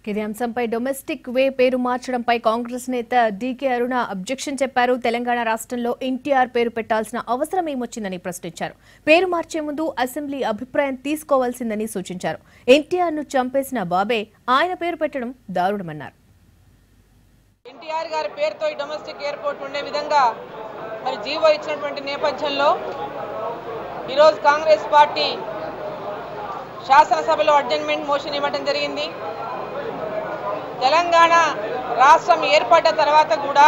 ఇదే అంశంపై డొమెస్టిక్ వే పేరు మార్చడంపై కాంగ్రెస్ నేత డీకే అరుణ అబ్జెక్షన్ చెప్పారు. తెలంగాణ రాష్ట్రంలో ఎన్టీఆర్ పేరు పెట్టాల్సిన అవసరం ఏమొచ్చిందని ప్రశ్నించారు. పేరు మార్చే ముందు అసెంబ్లీ అభిప్రాయం తీసుకోవాల్సిందని సూచించారు. ఎన్టీఆర్ ను చంపేసిన బాబే ఆయన పేరు పెట్టడం దారుణమన్నారు. ఎన్టీఆర్ గారి పేరుతో ఈ డొమెస్టిక్ ఎయిర్పోర్ట్ ఉండే విధంగా మరి జీవో ఇచ్చినటువంటి నేపథ్యంలో ఈరోజు కాంగ్రెస్ పార్టీ శాసనసభలో అడ్జర్న్మెంట్ మోషన్ ఇవ్వడం జరిగింది. తెలంగాణ రాష్ట్రం ఏర్పడ్డ తర్వాత కూడా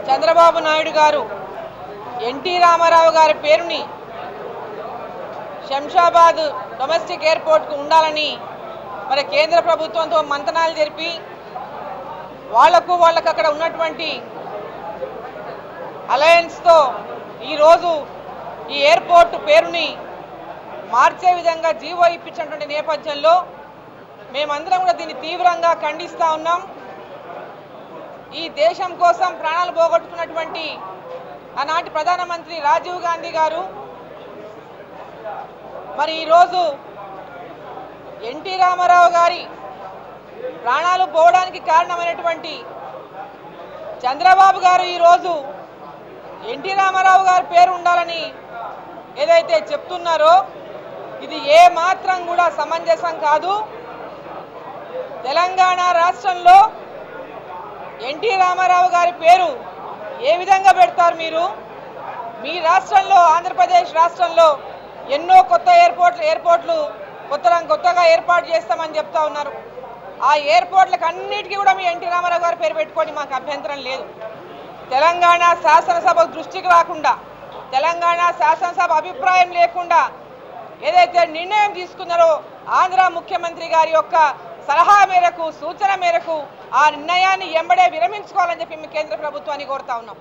చంద్రబాబు నాయుడు గారు ఎన్టీ రామారావు గారి పేరుని శంషాబాద్ డొమెస్టిక్ ఎయిర్పోర్ట్కు ఉండాలని మరి కేంద్ర ప్రభుత్వంతో మంతనాలు జరిపి వాళ్ళకు అక్కడ ఉన్నటువంటి అలయన్స్తో ఈరోజు ఈ ఎయిర్పోర్ట్ పేరుని మార్చే విధంగా జీవో ఇప్పించినటువంటి నేపథ్యంలో మేమందరం కూడా దీన్ని తీవ్రంగా ఖండిస్తూ ఉన్నాం. ఈ దేశం కోసం ప్రాణాలు పోగొట్టుకున్నటువంటి ఆనాటి ప్రధానమంత్రి రాజీవ్ గాంధీ గారు మరి ఈరోజు ఎన్టీ రామారావు గారి ప్రాణాలు పోవడానికి కారణమైనటువంటి చంద్రబాబు గారు ఈరోజు ఎన్టీ రామారావు గారి పేరు ఉండాలని ఏదైతే చెప్తున్నారో ఇది ఏ మాత్రం కూడా సమంజసం కాదు. తెలంగాణ రాష్ట్రంలో ఎన్టీ రామారావు గారి పేరు ఏ విధంగా పెడతారు? మీరు మీ రాష్ట్రంలో ఆంధ్రప్రదేశ్ రాష్ట్రంలో ఎన్నో కొత్త ఎయిర్పోర్ట్లు కొత్తగా ఏర్పాటు చేస్తామని చెప్తా ఉన్నారు. ఆ ఎయిర్పోర్ట్లకు అన్నిటికీ కూడా మీ ఎన్టీ రామారావు గారి పేరు పెట్టుకోండి, మాకు అభ్యంతరం లేదు. తెలంగాణ శాసనసభ దృష్టికి రాకుండా, తెలంగాణ శాసనసభ అభిప్రాయం లేకుండా ఏదైతే నిర్ణయం తీసుకున్నారో ఆంధ్ర ముఖ్యమంత్రి గారి యొక్క సలహా మేరకు, సూచన మేరకు ఆ నిర్ణయాన్ని ఎంబడే విరమించుకోవాలని చెప్పి కేంద్ర ప్రభుత్వాన్ని కోరుతా ఉన్నాం.